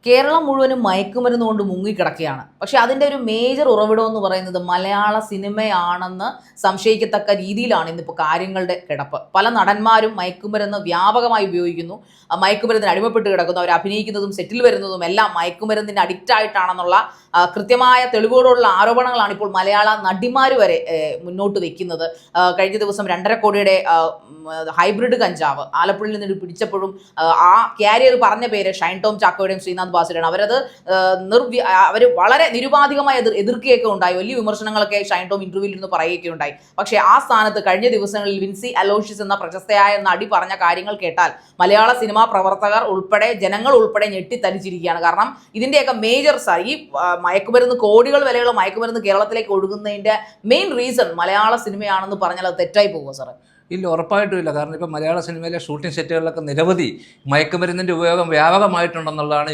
കേരളം മുഴുവനും മയക്കുമരുന്ന് കൊണ്ട് മുങ്ങിക്കിടക്കുകയാണ്. പക്ഷെ അതിൻ്റെ ഒരു മേജർ ഉറവിടം എന്ന് പറയുന്നത് മലയാള സിനിമയാണെന്ന് സംശയിക്കത്തക്ക രീതിയിലാണ് ഇന്നിപ്പോൾ കാര്യങ്ങളുടെ കിടപ്പ്. പല നടന്മാരും മയക്കുമരുന്ന് വ്യാപകമായി ഉപയോഗിക്കുന്നു, മയക്കുമരുന്നിന് അടിമപ്പെട്ട് കിടക്കുന്നു. അവർ അഭിനയിക്കുന്നതും സെറ്റിൽ വരുന്നതും എല്ലാം മയക്കുമരുന്നിന് അഡിക്റ്റ് ആയിട്ടാണെന്നുള്ള കൃത്യമായ തെളിവുകളോടുള്ള ആരോപണങ്ങളാണ് ഇപ്പോൾ മലയാള നടിമാർ വരെ മുന്നോട്ട് വെക്കുന്നത്. കഴിഞ്ഞ ദിവസം 2.5 കോടിയുടെ ഹൈബ്രിഡ് കഞ്ചാവ് ആലപ്പുഴയിൽ നിന്ന് പിടിച്ചപ്പോഴും ആ ക്യാരിയർ പറഞ്ഞ പേര് ഷൈൻ ടോം ചാക്കോയുടെയും ശ്രീനാഥ് ബാസിയുടെയാണ്. അവർ വളരെ നിരുപാധികമായി എതിർക്കുകയൊക്കെ ഉണ്ടായി. വലിയ വിമർശനങ്ങളൊക്കെ ഷൈൻ ടോം ഇന്റർവ്യൂവിൽ നിന്ന് പറയുകയൊക്കെ ഉണ്ടായി. പക്ഷേ ആ സ്ഥാനത്ത് കഴിഞ്ഞ ദിവസങ്ങളിൽ വിൻസി അലോഷ്യസ് എന്ന പ്രശസ്തയായ നടി പറഞ്ഞ കാര്യങ്ങൾ കേട്ടാൽ മലയാള സിനിമാ പ്രവർത്തകർ ഉൾപ്പെടെ ജനങ്ങൾ ഉൾപ്പെടെ ഞെട്ടിത്തരിച്ചിരിക്കുകയാണ്. കാരണം ഇതിൻ്റെയൊക്കെ മേജർ ഈ മയക്കുമരുന്ന് കോടികൾ വിലയുള്ള മയക്കുമരുന്ന് കേരളത്തിലേക്ക് ഒഴുകുന്നതിൻ്റെ മെയിൻ റീസൺ മലയാള സിനിമയാണെന്ന് പറഞ്ഞാൽ അത് തെറ്റായി പോകുമോ സാറേ? ഇല്ല, ഉറപ്പായിട്ടും ഇല്ല. കാരണം ഇപ്പോൾ മലയാള സിനിമയിലെ ഷൂട്ടിംഗ് സെറ്റുകളിലൊക്കെ നിരവധി മയക്കുമരുന്നിൻ്റെ ഉപയോഗം വ്യാപകമായിട്ടുണ്ടെന്നുള്ളതാണ്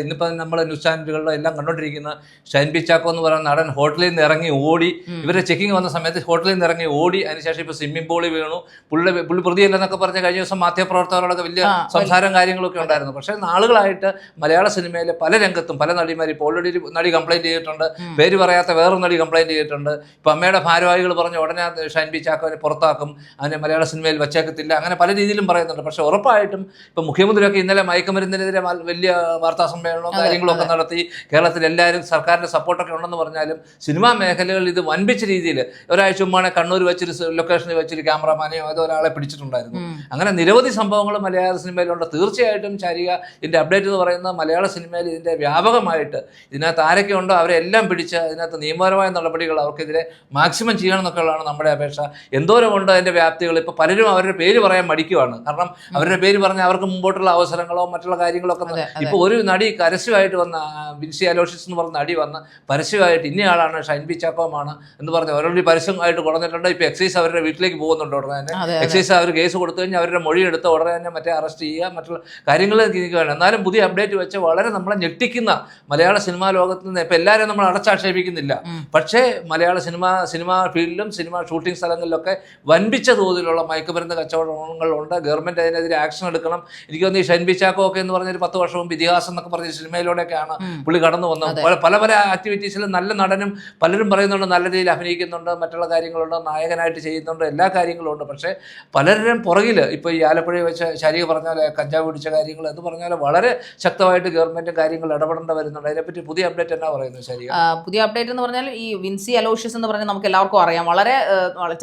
ഇന്നിപ്പോൾ നമ്മൾ ന്യൂസ് ചാനലുകളിലും എല്ലാം കണ്ടുകൊണ്ടിരിക്കുന്ന ഷൈൻ ബി ചാക്കോ എന്ന് പറയുന്ന നടൻ ഹോട്ടലിൽ നിന്ന് ഇറങ്ങി ഓടി, ഇവരെ ചെക്കിങ് വന്ന സമയത്ത് ഹോട്ടലിൽ നിന്ന് ഇറങ്ങി ഓടി, അതിനുശേഷം ഇപ്പോൾ സ്വിമ്മിംഗ് പൂളിൽ വീണു, പുള്ളി പ്രതിയല്ലെന്നൊക്കെ പറഞ്ഞ് കഴിഞ്ഞ ദിവസം മാധ്യമപ്രവർത്തകരോടൊക്കെ വലിയ സംസാരം കാര്യങ്ങളൊക്കെ ഉണ്ടായിരുന്നു. പക്ഷേ നാളുകളായിട്ട് മലയാള സിനിമയിലെ പല രംഗത്തും പല നടിമാരും ഇപ്പോൾ ഓൾറെഡി നടി കംപ്ലയിൻറ്റ് ചെയ്തിട്ടുണ്ട്, പേര് പറയാത്ത വേറൊരു നടി കംപ്ലയിൻറ്റ് ചെയ്തിട്ടുണ്ട്. ഇപ്പോൾ അമ്മയുടെ ഭാരവാഹികൾ പറഞ്ഞ് ഉടനെ ഷൈൻ ബി ചാക്കോനെ പുറത്താക്കും, മലയാള സിനിമയിൽ വച്ചേക്കത്തില്ല, അങ്ങനെ പല രീതിയിലും പറയുന്നുണ്ട്. പക്ഷെ ഉറപ്പായിട്ടും ഇപ്പം മുഖ്യമന്ത്രിയൊക്കെ ഇന്നലെ മയക്കുമരുന്നിനെതിരെ വലിയ വാർത്താ സമ്മേളനവും കാര്യങ്ങളൊക്കെ നടത്തി. കേരളത്തിൽ എല്ലാവരും സർക്കാരിൻ്റെ സപ്പോർട്ടൊക്കെ ഉണ്ടെന്ന് പറഞ്ഞാലും സിനിമാ മേഖലകളിൽ ഇത് വൻപിച്ച രീതിയിൽ ഒരാഴ്ച മുമ്പാണ് കണ്ണൂർ വെച്ചൊരു ലൊക്കേഷനിൽ വെച്ചൊരു ക്യാമറമാനെയോ ഏതോ ഒരാളെ പിടിച്ചിട്ടുണ്ടായിരുന്നു. അങ്ങനെ നിരവധി സംഭവങ്ങൾ മലയാള സിനിമയിലുണ്ട്. തീർച്ചയായിട്ടും ചാരിക ഇതിൻ്റെ അപ്ഡേറ്റ് എന്ന് പറയുന്നത് മലയാള സിനിമയിൽ ഇതിൻ്റെ വ്യാപകമായിട്ട് ഇതിനകത്ത് ആരൊക്കെ ഉണ്ടോ അവരെല്ലാം പിടിച്ച് അതിനകത്ത് നിയമപരമായ നടപടികൾ അവർക്കെതിരെ മാക്സിമം ചെയ്യണം എന്നൊക്കെയുള്ളതാണ് നമ്മുടെ അപേക്ഷ. എന്തോരമുണ്ട് അതിൻ്റെ വ്യാപ്തികൾ. ഇപ്പോൾ പലരും അവരുടെ പേര് പറയാൻ മടിക്കുവാണ്. കാരണം അവരുടെ പേര് പറഞ്ഞാൽ അവർക്ക് മുമ്പോട്ടുള്ള അവസരങ്ങളോ മറ്റുള്ള കാര്യങ്ങളൊക്കെ ഇപ്പോൾ ഒരു നടി പരസ്യമായിട്ട് വന്ന വിൻസി അലോഷ്യസ് എന്ന് പറഞ്ഞ നടി വന്ന് പരസ്യമായിട്ട് ഇന്നയാളാണ് ഷൈൻ ബി ചാക്കോമാണ് എന്ന് പറഞ്ഞ് ഓൾറെഡി പരസ്യമായിട്ട് കൊടുത്തിട്ടുണ്ട്. ഇപ്പോൾ എക്സൈസ് അവരുടെ വീട്ടിലേക്ക് പോകുന്നുണ്ട്. ഉടനെ തന്നെ എക്സൈസ് അവർ കേസ് കൊടുത്തു കഴിഞ്ഞാൽ അവരുടെ മൊഴി എടുത്ത് ഉടനെ തന്നെ മറ്റേ അറസ്റ്റ് ചെയ്യുക, മറ്റുള്ള കാര്യങ്ങൾ ഇരിക്കുകയാണ്. എന്നാലും പുതിയ അപ്ഡേറ്റ് വെച്ച് വളരെ നമ്മളെ ഞെട്ടിക്കുന്ന മലയാള സിനിമാ ലോകത്ത് നിന്ന് ഇപ്പോൾ എല്ലാവരും നമ്മൾ അടച്ചാക്ഷേപിക്കുന്നില്ല. പക്ഷേ മലയാള സിനിമാ ഫീൽഡിലും സിനിമ ഷൂട്ടിംഗ് സ്ഥലങ്ങളിലൊക്കെ വൻപിച്ച തോതിലുള്ള മയക്കുമരുന്ന് കച്ചവടങ്ങളുണ്ട്. ഗവൺമെൻറ് അതിനെതിരെ ആക്ഷൻ എടുക്കണം. എനിക്ക് തോന്നുന്നു ഈ ഷൈൻ ബി ചാക്കോ ഒക്കെ എന്ന് പറഞ്ഞൊരു 10 വർഷം മുമ്പ് ഇതിഹാസം എന്നൊക്കെ പറഞ്ഞ സിനിമയിലൂടെയൊക്കെയാണ് പുള്ളി കടന്നു വന്നത്. പല ആക്ടിവിറ്റീസിലും നല്ല നടനും പലരും പറയുന്നുണ്ട്, നല്ല രീതിയിൽ അഭിനയിക്കുന്നുണ്ട്, മറ്റുള്ള കാര്യങ്ങളുണ്ട്, നായകനായിട്ട് ചെയ്യുന്നുണ്ട്, എല്ലാ കാര്യങ്ങളും ഉണ്ട്. പക്ഷേ പലരും പുറകിൽ ഇപ്പോൾ ഈ ആലപ്പുഴയിൽ വെച്ച് ശാരീരിക പറഞ്ഞ പോലെ കഞ്ചാവ് പിടിച്ച കാര്യങ്ങൾ എന്ന് പറഞ്ഞാൽ വളരെ ശക്തമായിട്ട് ഗവൺമെൻറ്റും കാര്യങ്ങൾ ഇടപെടേണ്ടി വരുന്നുണ്ട്. അതിനെപ്പറ്റി പുതിയ അപ്ഡേറ്റ് എന്നാ പറയുന്നത്? ശരിയാ, പുതിയ അപ്ഡേറ്റ് എന്ന് പറഞ്ഞാൽ ഈ വിൻസി അലോഷ്യസ് എന്ന് പറഞ്ഞാൽ നമുക്ക് എല്ലാവർക്കും അറിയാം, വളരെ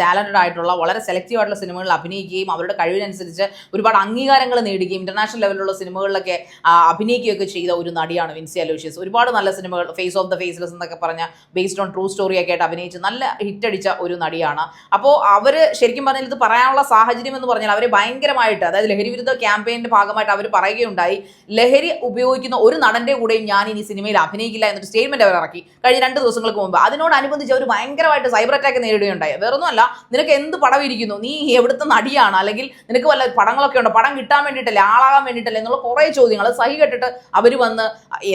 ടാലന്റഡ് ആയിട്ടുള്ള വളരെ സെലക്റ്റീവ് ആയിട്ടുള്ള സിനിമകളിൽ അഭിനയിക്കുകയും അവരുടെ കഴിവിനനുസരിച്ച് ഒരുപാട് അംഗീകാരങ്ങൾ നേടുകയും ഇന്റർനാഷണൽ ലെവലിലുള്ള സിനിമകളിലൊക്കെ അഭിനയിക്കുകയൊക്കെ ചെയ്ത ഒരു നടിയാണ് വിൻസി അലോഷ്യസ്. ഒരുപാട് നല്ല സിനിമകൾ, ഫേസ് ഓഫ് ദ ഫേസ്ലെസ് എന്നൊക്കെ പറഞ്ഞ ബേസ്ഡ് ഓൺ ട്രൂ സ്റ്റോറിയൊക്കെ ആയിട്ട് അഭിനയിച്ച് നല്ല ഹിറ്റടിച്ച ഒരു നടിയാണ്. അപ്പോൾ അവർ ശരിക്കും പറഞ്ഞാൽ ഇത് പറയാനുള്ള സാഹചര്യം എന്ന് പറഞ്ഞാൽ അവർ ഭയങ്കരമായിട്ട്, അതായത് ലഹരി വിരുദ്ധ ക്യാമ്പയിൻ്റെ ഭാഗമായിട്ട് അവർ പറയുകയുണ്ടായി, ലഹരി ഉപയോഗിക്കുന്ന ഒരു നടൻ്റെ കൂടെയും ഞാൻ ഇനി സിനിമയിൽ അഭിനയിക്കില്ല എന്നൊരു സ്റ്റേറ്റ്മെന്റ് അവർ ഇറക്കി കഴിഞ്ഞ 2 ദിവസങ്ങൾക്ക് മുമ്പ്. അതിനോടനുബന്ധിച്ച് അവർ ഭയങ്കരമായിട്ട് സൈബർ അറ്റാക്ക് നേരിടുകയുണ്ടായി. വേറൊന്നുമല്ല, നിനക്ക് എന്ത് പടവിരിക്കുന്നു, നീ എവിടുത്തെ നടിയാണ്, അല്ലെങ്കിൽ നിനക്ക് വല്ല പടങ്ങളൊക്കെ ഉണ്ടോ, പടം കിട്ടാൻ വേണ്ടിയിട്ടല്ലേ, ആളാകാൻ വേണ്ടിയിട്ടല്ലേ എന്നുള്ള കുറേ ചോദ്യങ്ങൾ സഹി കെട്ടിട്ട് അവർ വന്ന്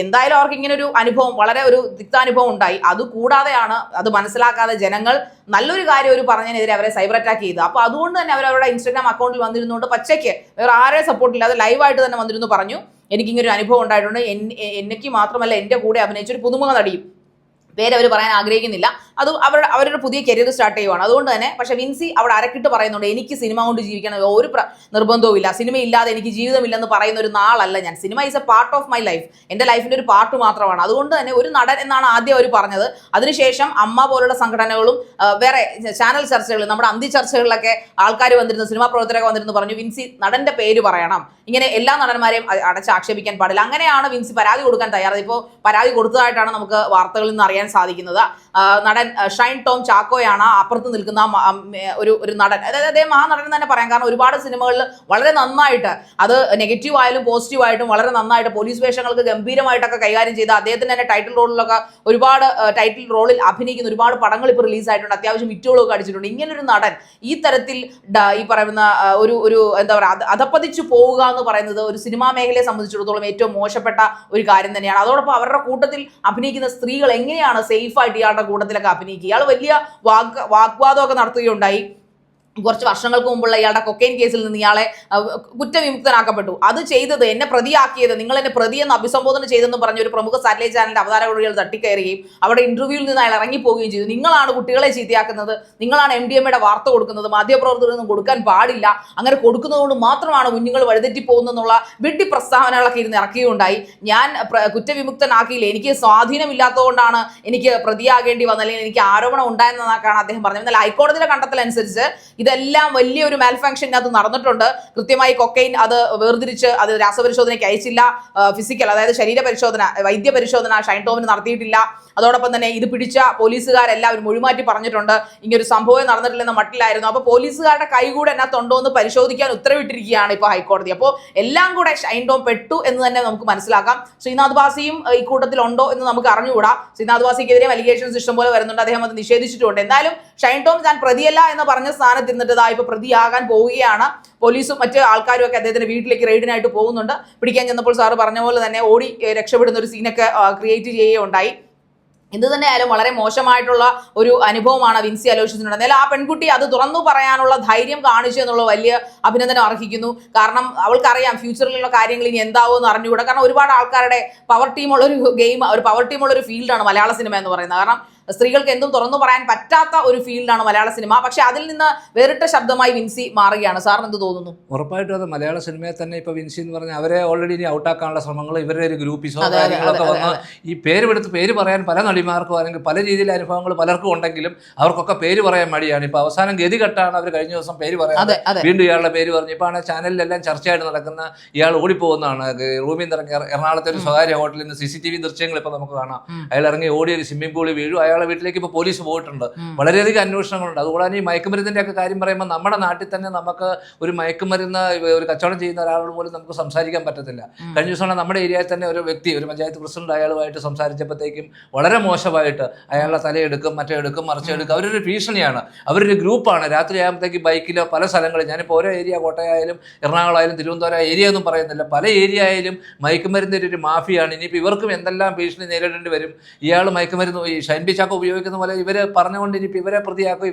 എന്തായാലും അവർക്ക് ഇങ്ങനെ ഒരു അനുഭവം, വളരെ ഒരു തിക്താനുഭവം ഉണ്ടായി. അതുകൂടാതെയാണ് അത് മനസ്സിലാക്കാതെ ജനങ്ങൾ നല്ലൊരു കാര്യം ഒരു പറഞ്ഞതിനെതിരെ അവരെ സൈബർ അറ്റാക്ക് ചെയ്തു. അപ്പോൾ അതുകൊണ്ട് തന്നെ അവരവരുടെ ഇൻസ്റ്റാഗ്രാം അക്കൗണ്ടിൽ വന്നിരുന്നുകൊണ്ട് പച്ചയ്ക്ക് വേറെ ആരെ സപ്പോർട്ടില്ലാതെ ലൈവായിട്ട് തന്നെ വന്നിരുന്നു പറഞ്ഞു, എനിക്കിങ്ങനൊരു അനുഭവം ഉണ്ടായിട്ടുണ്ട്, എനിക്ക് മാത്രമല്ല എൻ്റെ കൂടെ അഭിനയിച്ചൊരു പുതുമുഖ നടിയും, പേരവർ പറയാൻ ആഗ്രഹിക്കുന്നില്ല, അത് അവരുടെ പുതിയ കരിയർ സ്റ്റാർട്ട് ചെയ്യുവാണ്. അതുകൊണ്ട് തന്നെ പക്ഷേ വിൻസി അവിടെ അരക്കിട്ട് പറയുന്നുണ്ട്, എനിക്ക് സിനിമ കൊണ്ട് ജീവിക്കണം ഒരു നിർബന്ധവും ഇല്ല, സിനിമ ഇല്ലാതെ എനിക്ക് ജീവിതമില്ലെന്ന് പറയുന്ന ഒരു നാളല്ല ഞാൻ. Cinema is A part of my life, എൻ്റെ ലൈഫിൻ്റെ ഒരു പാർട്ട് മാത്രമാണ്. അതുകൊണ്ട് തന്നെ ഒരു നടൻ എന്നാണ് ആദ്യം അവർ പറഞ്ഞത്. അതിനുശേഷം അമ്മ പോലുള്ള സംഘടനകളും വേറെ ചാനൽ ചർച്ചകളും നമ്മുടെ അന്തി ചർച്ചകളിലൊക്കെ ആൾക്കാർ വന്നിരുന്നു, സിനിമാ പ്രവർത്തകരൊക്കെ വന്നിരുന്നു പറഞ്ഞു, വിൻസി നടൻ്റെ പേര് പറയണം, ഇങ്ങനെ എല്ലാ നടന്മാരെയും അടച്ചാക്ഷേപിക്കാൻ പാടില്ല. അങ്ങനെയാണ് വിൻസി പരാതി കൊടുക്കാൻ തയ്യാറത്. ഇപ്പോൾ പരാതി കൊടുത്തതായിട്ടാണ് നമുക്ക് വാർത്തകളിൽ നിന്ന് അറിയാൻ സാധിക്കുന്നത്. നടൻ ഷൈൻ ടോം ചാക്കോയാണ് അപ്പുറത്ത് നിൽക്കുന്ന ഒരു നടൻ. അതായത് അദ്ദേഹം ആ നടൻ തന്നെ പറയാം. കാരണം ഒരുപാട് സിനിമകളിൽ വളരെ നന്നായിട്ട്, അത് നെഗറ്റീവ് ആയാലും പോസിറ്റീവ് ആയിട്ടും വളരെ നന്നായിട്ട് പോലീസ് വേഷങ്ങൾക്ക് ഗംഭീരമായിട്ടൊക്കെ കൈകാര്യം ചെയ്ത് അദ്ദേഹത്തിന് തന്നെ ടൈറ്റിൽ റോളിലൊക്കെ ഒരുപാട് ടൈറ്റിൽ റോളിൽ അഭിനയിക്കുന്ന ഒരുപാട് പടങ്ങൾ ഇപ്പോൾ റിലീസായിട്ടുണ്ട്, അത്യാവശ്യം ഹിറ്റുകളൊക്കെ അടിച്ചിട്ടുണ്ട്. ഇങ്ങനൊരു നടൻ ഈ തരത്തിൽ ഈ പറയുന്ന ഒരു എന്താ പറയുക അധപ്പതിച്ചു പോവുക എന്ന് പറയുന്നത് ഒരു സിനിമാ മേഖലയെ സംബന്ധിച്ചിടത്തോളം ഏറ്റവും മോശപ്പെട്ട ഒരു കാര്യം തന്നെയാണ്. അതോടൊപ്പം അവരുടെ കൂട്ടത്തിൽ അഭിനയിക്കുന്ന സ്ത്രീകൾ എങ്ങനെയാണ് സേഫായിട്ട് ഇയാളുടെ കൂട്ടത്തിലൊക്കെ അഭിനയിക്കുക? ഇയാൾ വലിയ വാഗ്വാദമൊക്കെ നടത്തുകയുണ്ടായി. കുറച്ച് വർഷങ്ങൾക്ക് മുമ്പുള്ള ഇയാളുടെ കൊക്കൈൻ കേസിൽ നിന്ന് ഇയാളെ കുറ്റവിമുക്തനാക്കപ്പെട്ടു. അത് ചെയ്തത്, എന്നെ പ്രതിയാക്കിയത്, നിങ്ങൾ എന്നെ പ്രതി എന്ന് അഭിസംബോധന ചെയ്തെന്ന് പറഞ്ഞ ഒരു പ്രമുഖ സാറ്റലൈറ്റ് ചാനലിന്റെ അവതാരകോടികൾ തട്ടിക്കയറുകയും അവിടെ ഇന്റർവ്യൂവിൽ നിന്ന് അയാൾ ഇറങ്ങിപ്പോവുകയും ചെയ്തു. നിങ്ങളാണ് കുട്ടികളെ ചീത്തയാക്കുന്നത്, നിങ്ങളാണ് MDMA വാർത്ത കൊടുക്കുന്നത്, മാധ്യമപ്രവർത്തകരൊന്നും കൊടുക്കാൻ പാടില്ല, അങ്ങനെ കൊടുക്കുന്നതുകൊണ്ട് മാത്രമാണ് കുഞ്ഞുങ്ങൾ വഴിതെറ്റി പോകുന്നതെന്നുള്ള വിഡ്ഢി പ്രസ്താവനകളൊക്കെ ഇരുന്ന് ഇറക്കുകയുണ്ടായി. ഞാൻ കുറ്റവിമുക്തനാക്കിയില്ല, എനിക്ക് സ്വാധീനമില്ലാത്തതുകൊണ്ടാണ് എനിക്ക് പ്രതിയാകേണ്ടി വന്നത്, അല്ലെങ്കിൽ എനിക്ക് ആരോപണം ഉണ്ടായെന്നൊക്കെയാണ് അദ്ദേഹം പറഞ്ഞത്. എന്നാൽ ഹൈക്കോടതിയുടെ കണ്ടെത്തൽ അനുസരിച്ച് ഇതെല്ലാം വലിയൊരു മാൽഫങ്ഷനകത്ത് നടന്നിട്ടുണ്ട്. കൃത്യമായി കൊക്കൈൻ അത് വേർതിരിച്ച് അത് രാസപരിശോധനയ്ക്ക് അയച്ചില്ല, ഫിസിക്കൽ അതായത് ശരീര പരിശോധന, വൈദ്യ പരിശോധന ഷൈൻ ടോമിന് നടത്തിയിട്ടില്ല. അതോടൊപ്പം തന്നെ ഇത് പിടിച്ച പോലീസുകാരെല്ലാവരും മൊഴിമാറ്റി പറഞ്ഞിട്ടുണ്ട്, ഇങ്ങനൊരു സംഭവം നടന്നിട്ടില്ലെന്ന മട്ടിലായിരുന്നു. അപ്പോൾ പോലീസുകാരുടെ കൈകൂടെ അതിനകത്തുണ്ടോ എന്ന് പരിശോധിക്കാൻ ഉത്തരവിട്ടിരിക്കുകയാണ് ഇപ്പോൾ ഹൈക്കോടതി. അപ്പോൾ എല്ലാം കൂടെ ഷൈൻ ടോം പെട്ടു എന്ന് തന്നെ നമുക്ക് മനസ്സിലാക്കാം. ശ്രീനാഥ് ബാസിയും ഈ കൂട്ടത്തിൽ ഉണ്ടോ എന്ന് നമുക്ക് അറിഞ്ഞുകൂടാ. ശ്രീനാഥ് ബാസിക്കെതിരെ അലിഗേഷൻസ് ഇഷ്ടംപോലെ വരുന്നുണ്ട്, അദ്ദേഹം അത് നിഷേധിച്ചിട്ടുണ്ട്. എന്തായാലും ഷൈൻ ടോം താൻ പ്രതിയല്ല എന്ന് പറഞ്ഞ സ്ഥാനത്ത് നിന്നിട്ട് ഇപ്പൊ പ്രതിയാകാൻ പോവുകയാണ്. പോലീസും മറ്റ് ആൾക്കാരും ഒക്കെ അദ്ദേഹത്തിന്റെ വീട്ടിലേക്ക് റെയ്ഡിനായിട്ട് പോകുന്നുണ്ട്. പിടിക്കാൻ ചെന്നപ്പോൾ സാറ് പറഞ്ഞ പോലെ തന്നെ ഓടി രക്ഷപ്പെടുന്ന ഒരു സീനൊക്കെ ക്രിയേറ്റ് ചെയ്യുകയുണ്ടായി. ഇത് തന്നെയായാലും വളരെ മോശമായിട്ടുള്ള ഒരു അനുഭവമാണ് വിൻസി അലോഷ്യസിനുണ്ട്. എന്നാലും ആ പെൺകുട്ടി അത് തുറന്നു പറയാനുള്ള ധൈര്യം കാണിച്ചു എന്നുള്ള വലിയ അഭിനന്ദനം അർഹിക്കുന്നു. കാരണം അവൾക്കറിയാം ഫ്യൂച്ചറിലുള്ള കാര്യങ്ങൾ ഇനി എന്താവും എന്ന് അറിഞ്ഞുകൂടാ. കാരണം ഒരുപാട് ആൾക്കാരുടെ പവർ ടീമുള്ളൊരു ഗെയിം, ഒരു പവർ ടീമുള്ളൊരു ഫീൽഡാണ് മലയാള സിനിമ എന്ന് പറയുന്നത്. കാരണം സ്ത്രീകൾക്ക് എന്തും തുറന്നു പറയാൻ പറ്റാത്ത ഒരു ഫീൽഡാണ് മലയാള സിനിമ. പക്ഷെ അതിൽ നിന്ന് വേറിട്ട ശബ്ദമായി വിൻസി മാറുകയാണ്. സാറിന് എന്ത് തോന്നുന്നു? ഉറപ്പായിട്ടും അത് മലയാള സിനിമയെ തന്നെ ഇപ്പൊ വിൻസി എന്ന് പറഞ്ഞാൽ അവരെ ഓൾറെഡി ഇനി ഔട്ടാക്കാനുള്ള ശ്രമങ്ങൾ, ഇവരുടെ ഒരു ഗ്രൂപ്പിസോ കാര്യങ്ങളൊക്കെ വന്ന് ഈ പേര് പറയാൻ പല നടിമാർക്കും അല്ലെങ്കിൽ പല രീതിയിലെ അനുഭവങ്ങൾ പലർക്കും ഉണ്ടെങ്കിലും അവർക്കൊക്കെ പേര് പറയാൻ മടിയാണ്. ഇപ്പൊ അവസാനം ഗതികെട്ടാണ് അവർ കഴിഞ്ഞ ദിവസം പേര് പറയാൻ വീണ്ടും ഇയാളുടെ പേര് പറഞ്ഞു. ഇപ്പൊ ആണ് ചാനലിലെല്ലാം ചർച്ചയായിട്ട് നടക്കുന്ന ഇയാൾ ഓടിപ്പോകുന്നതാണ്. റൂമിൽ നിന്ന് ഇറങ്ങി എറണാകുളത്തെ ഒരു സ്വകാര്യ ഹോട്ടലിൽ നിന്ന് CCTV ദൃശ്യങ്ങൾ ഇപ്പൊ നമുക്ക് കാണാം. അയാൾ ഇറങ്ങി ഓടി ഒരു സ്വിമ്മിംഗ് പൂളിൽ വീഴും. അയാളുടെ വീട്ടിലേക്ക് ഇപ്പോൾ പോലീസ് പോയിട്ടുണ്ട്. വളരെയധികം അന്വേഷണങ്ങളുണ്ട്. അതുകൂടാതെ ഈ മയക്കുമരുന്നിൻ്റെ ഒക്കെ കാര്യം പറയുമ്പോൾ നമ്മുടെ നാട്ടിൽ തന്നെ നമുക്ക് ഒരു മയക്കുമരുന്ന് ഒരു കച്ചവടം ചെയ്യുന്ന ഒരാളോട് പോലും നമുക്ക് സംസാരിക്കാൻ പറ്റത്തില്ല. കഴിഞ്ഞ ദിവസമാണ് നമ്മുടെ ഏരിയയിൽ തന്നെ ഒരു വ്യക്തി, ഒരു പഞ്ചായത്ത് പ്രസിഡന്റ് അയാളുമായിട്ട് സംസാരിച്ചപ്പോഴത്തേക്കും വളരെ മോശമായിട്ട് അയാളുടെ തലയെടുക്കും, മറ്റേ എടുക്കും, മറിച്ചെടുക്കും. അവരൊരു ഭീഷണിയാണ്, അവരൊരു ഗ്രൂപ്പാണ്. രാത്രി ആകുമ്പോഴത്തേക്ക് ബൈക്കിലോ പല സ്ഥലങ്ങളിൽ, ഞാനിപ്പോൾ ഓരോ ഏരിയ, കോട്ടയായാലും എറണാകുളമായാലും തിരുവനന്തപുരം ഏരിയ ഒന്നും പറയുന്നില്ല, പല ഏരിയ ആയാലും മയക്കുമരുന്നിൻ്റെ ഒരു മാഫിയാണ്. ഇനിയിപ്പോൾ ഇവർക്കും എന്തെല്ലാം ഭീഷണി നേരിടേണ്ടി വരും. ഇയാൾ മയക്കുമരുന്ന് ഈ ഷൈൻ ബി ചാക്കോ ഉപയോഗിക്കുന്ന പോലെ ഇവർ പറഞ്ഞുകൊണ്ട് ഇനിയിപ്പോൾ ഇവരെ പ്രതിയാക്കും.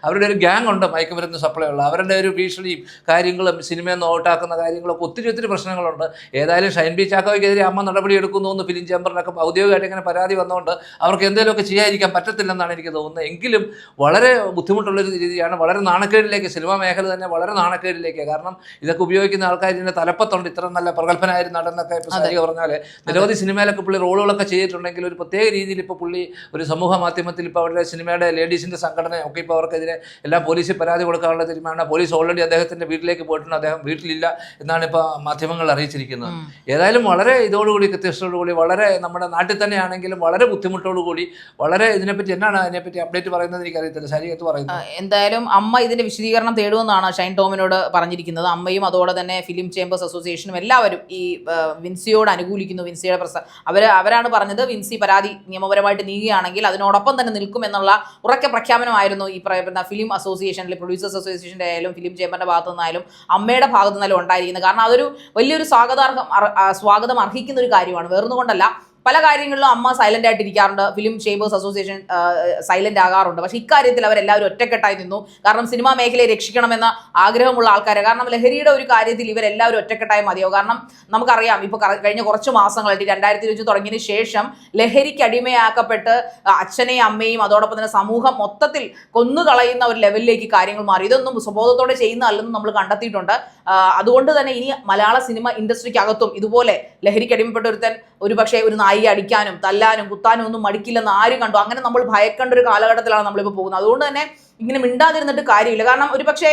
അവരുടെ ഒരു ഗ്യാങ് ഉണ്ട് മയക്കുമരുന്ന് സപ്ലൈ ഉള്ള, അവരുടെ ഒരു ഭീഷണിയും കാര്യങ്ങളും സിനിമയിൽ നിന്ന് ഔട്ടാക്കുന്ന കാര്യങ്ങളൊക്കെ ഒത്തിരി പ്രശ്നങ്ങളുണ്ട്. ഏതായാലും ഷൈൻ ബി ചാക്കോയ്ക്കെതിരെ അമ്മ നടപടി എടുക്കുന്നു എന്ന് ഫിലിം ചേംബറിനൊക്കെ ഔദ്യോഗികമായിട്ട് ഇങ്ങനെ പരാതി വന്നുകൊണ്ട് അവർക്ക് എന്തെങ്കിലുമൊക്കെ ചെയ്യാതിരിക്കാൻ പറ്റത്തില്ലെന്നാണ് എനിക്ക് തോന്നുന്നത്. എങ്കിലും വളരെ ബുദ്ധിമുട്ടുള്ളൊരു രീതിയാണ്, വളരെ നാണക്കേടിലേക്ക്, സിനിമാ മേഖല തന്നെ വളരെ നാണക്കേടിലേക്ക്. കാരണം ഇതൊക്കെ ഉപയോഗിക്കുന്ന ആൾക്കാർ ഇതിൻ്റെ തലപ്പത്തുണ്ട്. ഇത്ര നല്ല പ്രഗത്ഭനായ നടന്നൊക്കെ ഇപ്പോൾ സാരിക പറഞ്ഞാൽ നിരവധി സിനിമയിലൊക്കെ പുള്ളി റോളുകളൊക്കെ ചെയ്തിട്ടുണ്ടെങ്കിൽ ഒരു പ്രത്യേക രീതിയിൽ ഇപ്പോൾ പുള്ളി ഒരു സമൂഹ മാധ്യമത്തിൽ ഇപ്പോൾ അവരുടെ സിനിമയുടെ ലേഡീസിൻ്റെ സംഘടന ഒക്കെ ഇപ്പോൾ അവർക്കെതിരെ എല്ലാം പോലീസിൽ പരാതി കൊടുക്കാനുള്ള തീരുമാനമാണ്. പോലീസ് ഓൾറെഡി അദ്ദേഹത്തിൻ്റെ വീട്ടിലേക്ക് പോയിട്ടുണ്ട്, അദ്ദേഹം വീട്ടിലില്ല എന്നാണ് ഇപ്പോൾ മാധ്യമങ്ങൾ അറിയിച്ചിരിക്കുന്നത്. ഏതായാലും വളരെ ഇതോടുകൂടി കൃത്യനിഷ്ഠയോടുകൂടി വളരെ നമ്മുടെ നാട്ടിൽ തന്നെയാണെങ്കിലും വളരെ ബുദ്ധിമുട്ടോടുകൂടി വളരെ ഇതിനെപ്പറ്റി എന്നാണ് അതിനെപ്പറ്റി അപ്ഡേറ്റ് പറയുന്നത് എനിക്കറിയത്തില്ല. ശരീരത്ത് പറയുന്നത് എന്തായാലും അമ്മ ഇതിന്റെ വിശദീകരണം തേടുമെന്നാണ് ഷൈൻ ടോമിനോട് പറഞ്ഞിരിക്കുന്നത്. അമ്മയും അതോടെ തന്നെ ഫിലിം ചേംബേഴ്സ് അസോസിയേഷനും എല്ലാവരും ഈ വിൻസിയോട് അനുകൂലിക്കുന്നു. വിൻസിയുടെ അവരാണ് പറഞ്ഞത് വിൻസി പരാതി നിയമപരമായിട്ട് നീങ്ങുകയാണെങ്കിൽ അതിനോടൊപ്പം തന്നെ നിൽക്കുമെന്നുള്ള ഉറക്കെ പ്രഖ്യാപനമായിരുന്നു ഈ പറയുന്ന ഫിലിം അസോസിയേഷനിലെ പ്രൊഡ്യൂസേഴ്സ് അസോസിയേഷൻ്റെ ആയാലും ഫിലിം ചേംബറിന്റെ ഭാഗത്തു നിന്നായാലും അമ്മയുടെ ഭാഗത്തു നിന്നാലും ഉണ്ടായിരിക്കുന്നത്. കാരണം അതൊരു വലിയൊരു സ്വാഗതം അർഹിക്കുന്ന ഒരു കാര്യമാണ്. വേറൊന്നുകൊണ്ടല്ല, പല കാര്യങ്ങളിലും അമ്മ സൈലന്റ് ആയിട്ട് ഇരിക്കാറുണ്ട്, ഫിലിം ചേംബേഴ്സ് അസോസിയേഷൻ സൈലന്റ് ആകാറുണ്ട്. പക്ഷെ ഇക്കാര്യത്തിൽ അവരെല്ലാവരും ഒറ്റക്കെട്ടായി നിന്നു. കാരണം സിനിമാ മേഖലയെ രക്ഷിക്കണമെന്ന ആഗ്രഹമുള്ള ആൾക്കാരെ, കാരണം ലഹരിയുടെ ഒരു കാര്യത്തിൽ ഇവരെല്ലാവരും ഒറ്റക്കെട്ടായി മതിയാവും. കാരണം നമുക്കറിയാം ഇപ്പോൾ കഴിഞ്ഞ കുറച്ച് മാസങ്ങളായിട്ട് 2020 തുടങ്ങിയതിന് ശേഷം ലഹരിക്ക് അടിമയാക്കപ്പെട്ട് അച്ഛനെയും അമ്മയും അതോടൊപ്പം തന്നെ സമൂഹം മൊത്തത്തിൽ കൊന്നുകളയുന്ന ഒരു ലെവലിലേക്ക് കാര്യങ്ങൾ മാറി. ഇതൊന്നും സ്വബോധത്തോടെ ചെയ്യുന്നതല്ലെന്നും നമ്മൾ കണ്ടെത്തിയിട്ടുണ്ട്. അതുകൊണ്ട് തന്നെ ഇനി മലയാള സിനിമ ഇൻഡസ്ട്രിക്കകത്തും ഇതുപോലെ ലഹരിക്ക് അടിമപ്പെട്ട ഒരു പക്ഷേ ഒരു നായി അടിക്കാനും തല്ലാനും കുത്താനും ഒന്നും മടിക്കില്ലെന്ന് ആര് കണ്ടു? അങ്ങനെ നമ്മൾ ഭയക്കേണ്ട ഒരു കാലഘട്ടത്തിലാണ് നമ്മളിപ്പോൾ പോകുന്നത്. അതുകൊണ്ട് തന്നെ ഇങ്ങനെ മിണ്ടാതിരുന്നിട്ട് കാര്യമില്ല. കാരണം ഒരു പക്ഷേ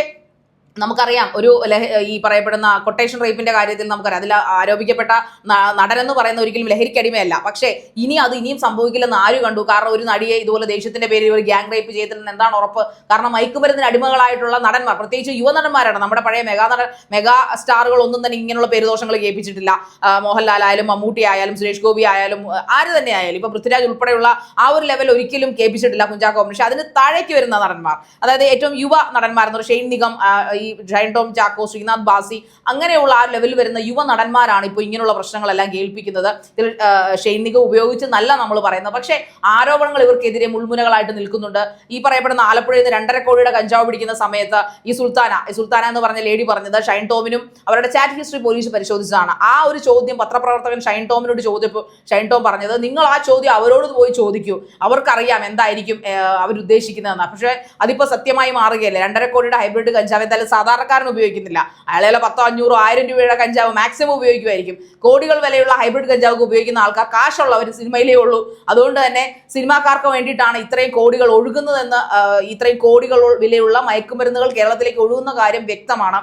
നമുക്കറിയാം ഒരു ഈ പറയപ്പെടുന്ന കൊട്ടേഷൻ റേപ്പിന്റെ കാര്യത്തിൽ നമുക്കറിയാം അതിൽ ആരോപിക്കപ്പെട്ട നടനെന്ന് പറയുന്ന ഒരിക്കലും ലഹരിക്കടിമയല്ല. പക്ഷേ ഇനിയും സംഭവിക്കില്ലെന്ന് ആര് കണ്ടു? കാരണം ഒരു നടിയെ ഇതുപോലെ ദേഷ്യത്തിന്റെ പേരിൽ ഒരു ഗ്യാങ് റേപ്പ് ചെയ്തിട്ടുണ്ടെന്ന് എന്താണ് ഉറപ്പ്? കാരണം മയക്കുമരുന്നിന് അടിമകളായിട്ടുള്ള നടന്മാർ, പ്രത്യേകിച്ച് യുവനടന്മാരാണ്. നമ്മുടെ പഴയ മെഗാ സ്റ്റാറുകൾ ഒന്നും തന്നെ ഇങ്ങനെയുള്ള പേരുദോഷങ്ങൾ കേൾപ്പിച്ചിട്ടില്ല. മോഹൻലാൽ ആയാലും മമ്മൂട്ടി ആയാലും സുരേഷ് ഗോപി ആയാലും ആര് തന്നെ ആയാലും ഇപ്പൊ പൃഥ്വിരാജ് ഉൾപ്പെടെയുള്ള ആ ഒരു ലെവൽ ഒരിക്കലും കേൾപ്പിച്ചിട്ടില്ല കുഞ്ചാക്കോ. പക്ഷെ അതിന് താഴേക്ക് വരുന്ന നടന്മാർ, അതായത് ഏറ്റവും യുവ നടന്മാരെന്ന് ഷെയ്ൻ നിഗം, ഈ ഈ ഷൈൻ ടോം ചാക്കോ, ശ്രീനാഥ് ബാസി അങ്ങനെയുള്ള ആ ലെവലിൽ വരുന്ന യുവ നടന്മാരാണ് ഇപ്പോൾ ഇങ്ങനെയുള്ള പ്രശ്നങ്ങളെല്ലാം കേൾപ്പിക്കുന്നത്. ഇതിൽ ഷെയ്ൻ നിഗം ഉപയോഗിച്ചെന്നല്ല നമ്മൾ പറയുന്നത്, പക്ഷേ ആരോപണങ്ങൾ ഇവർക്കെതിരെ മുൾമുനകളായിട്ട് നിൽക്കുന്നുണ്ട്. ഈ പറയപ്പെടുന്ന ആലപ്പുഴയിൽ നിന്ന് 2.5 കോടിയുടെ കഞ്ചാവ് പിടിക്കുന്ന സമയത്ത് ഈ സുൽത്താന എന്ന് പറഞ്ഞ ലേഡി പറഞ്ഞത് ഷൈൻ ടോമിനും അവരുടെ ചാറ്റ് ഹിസ്റ്ററി പോലീസ് പരിശോധിച്ചതാണ്. ആ ഒരു ചോദ്യം പത്രപ്രവർത്തകൻ ഷൈൻ ടോമിനോട് ചോദിച്ചപ്പോൾ ഷൈൻ ടോം പറഞ്ഞത്, നിങ്ങൾ ആ ചോദ്യം അവരോട് പോയി ചോദിക്കൂ, അവർക്കറിയാം എന്തായിരിക്കും അവരുദ്ദേശിക്കുന്നതെന്ന്. പക്ഷേ അതിപ്പോൾ സത്യമായി മാറുകയല്ലേ. 2.5 കോടിയുടെ ഹൈബ്രിഡ് കഞ്ചാവ് എന്തായാലും സാധാരണക്കാരൻ ഉപയോഗിക്കുന്നില്ല. അയാളെ 100, 500, 1000 രൂപയുടെ കഞ്ചാവ് മാക്സിമം ഉപയോഗിക്കുമായിരിക്കും. കോടികൾ വിലയുള്ള ഹൈബ്രിഡ് കഞ്ചാവ് ഉപയോഗിക്കുന്ന ആൾക്കാർ കാശുള്ളവർ സിനിമയിലേ ഉള്ളൂ. അതുകൊണ്ട് തന്നെ സിനിമാക്കാർക്ക് വേണ്ടിയിട്ടാണ് ഇത്രയും കോടികൾ ഒഴുകുന്നതെന്ന്, ഇത്രയും കോടികൾ വിലയുള്ള മയക്കുമരുന്നുകൾ കേരളത്തിലേക്ക് ഒഴുകുന്ന കാര്യം വ്യക്തമാണ്.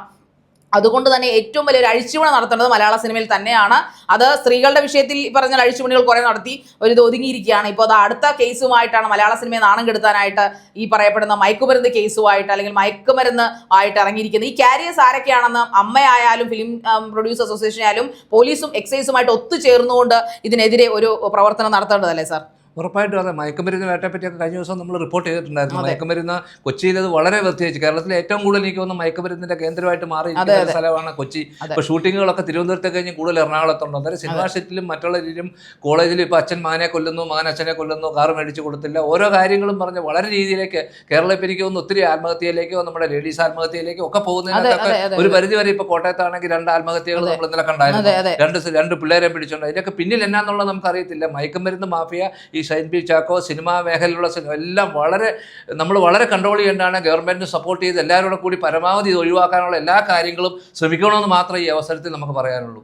അതുകൊണ്ട് തന്നെ ഏറ്റവും വലിയൊരു അഴിച്ചുപണി നടത്തേണ്ടത് മലയാള സിനിമയിൽ തന്നെയാണ്. അത് സ്ത്രീകളുടെ വിഷയത്തിൽ പറഞ്ഞാൽ അഴിച്ചുപണികൾ കുറെ നടത്തി ഒരു ഒതുങ്ങിയിരിക്കുകയാണ്. ഇപ്പോൾ അത് അടുത്ത കേസുമായിട്ടാണ് മലയാള സിനിമയെ നാണം കെടുത്താനായിട്ട് ഈ പറയപ്പെടുന്ന മയക്കുമരുന്ന് കേസുമായിട്ട് അല്ലെങ്കിൽ മയക്കുമരുന്ന് ആയിട്ട് ഇറങ്ങിയിരിക്കുന്നത്. ഈ കാരിയേഴ്സ് ആരൊക്കെയാണെന്ന് അമ്മയായാലും ഫിലിം പ്രൊഡ്യൂസേഴ്സ് അസോസിയേഷൻ ആയാലും പോലീസും എക്സൈസുമായിട്ട് ഒത്തുചേർന്നുകൊണ്ട് ഇതിനെതിരെ ഒരു പ്രവർത്തനം നടത്തേണ്ടതല്ലേ സാർ? ഉറപ്പായിട്ടും അതെ. മയക്കുമരുന്ന് വേട്ടയെ പറ്റിയൊക്കെ കഴിഞ്ഞ ദിവസം നമ്മൾ റിപ്പോർട്ട് ചെയ്തിട്ടുണ്ടായിരുന്നു. മയക്കുമരുന്ന് കൊച്ചിയിൽ അത് വളരെ പ്രത്യേകിച്ച് കേരളത്തിലെ ഏറ്റവും കൂടുതൽ എനിക്ക് തോന്നുന്നു മയക്കുമരുന്നിന്റെ കേന്ദ്രമായിട്ട് മാറിയിരിക്കുന്ന സ്ഥലമാണ് കൊച്ചി. ഇപ്പൊ ഷൂട്ടിങ്ങുകളൊക്കെ തിരുവനന്തപുരത്തെ കഴിഞ്ഞ് കൂടുതൽ എറണാകുളത്തുണ്ട്. അതായത് സിനിമാ സെറ്റിലും മറ്റുള്ള രീതിയിലും കോളേജിലും ഇപ്പൊ അച്ഛൻ മകനെ കൊല്ലുന്നു, മകൻ അച്ഛനെ കൊല്ലുന്നു, കാർ മേടിച്ചു കൊടുത്തില്ല, ഓരോ കാര്യങ്ങളും പറഞ്ഞ് വളരെ രീതിയിലേക്ക് കേരളം ഇപ്പൊ എനിക്ക് തോന്നുന്നു ഒത്തിരി ആത്മഹത്യയിലേക്കോ നമ്മുടെ ലേഡീസ് ആത്മഹത്യയിലേക്കോ ഒക്കെ പോകുന്നതിനൊക്കെ ഒരു പരിധി വരെ ഇപ്പൊ കോട്ടയത്താണെങ്കിൽ 2 ആത്മഹത്യകൾ നമ്മൾ ഇന്നലെ കണ്ടായിരുന്നു. 2 പിള്ളേരെ പിടിച്ചോണ്ട്. ഇതിനൊക്കെ പിന്നിൽ എന്നാന്നുള്ളത് നമുക്ക് അറിയത്തില്ല. മയക്കുമരുന്ന് മാഫിയ, ഈ ഷൈൻ ബി ചാക്കോ, സിനിമാ മേഖലയിലുള്ള എല്ലാം നമ്മൾ വളരെ കൺട്രോൾ ചെയ്യേണ്ടതാണ്. ഗവൺമെന്റിന് സപ്പോർട്ട് ചെയ്ത് എല്ലാവരോടും കൂടി പരമാവധി ഒഴിവാക്കാനുള്ള എല്ലാ കാര്യങ്ങളും ശ്രമിക്കണമെന്ന് മാത്രമേ ഈ അവസരത്തിൽ നമുക്ക് പറയാനുള്ളൂ.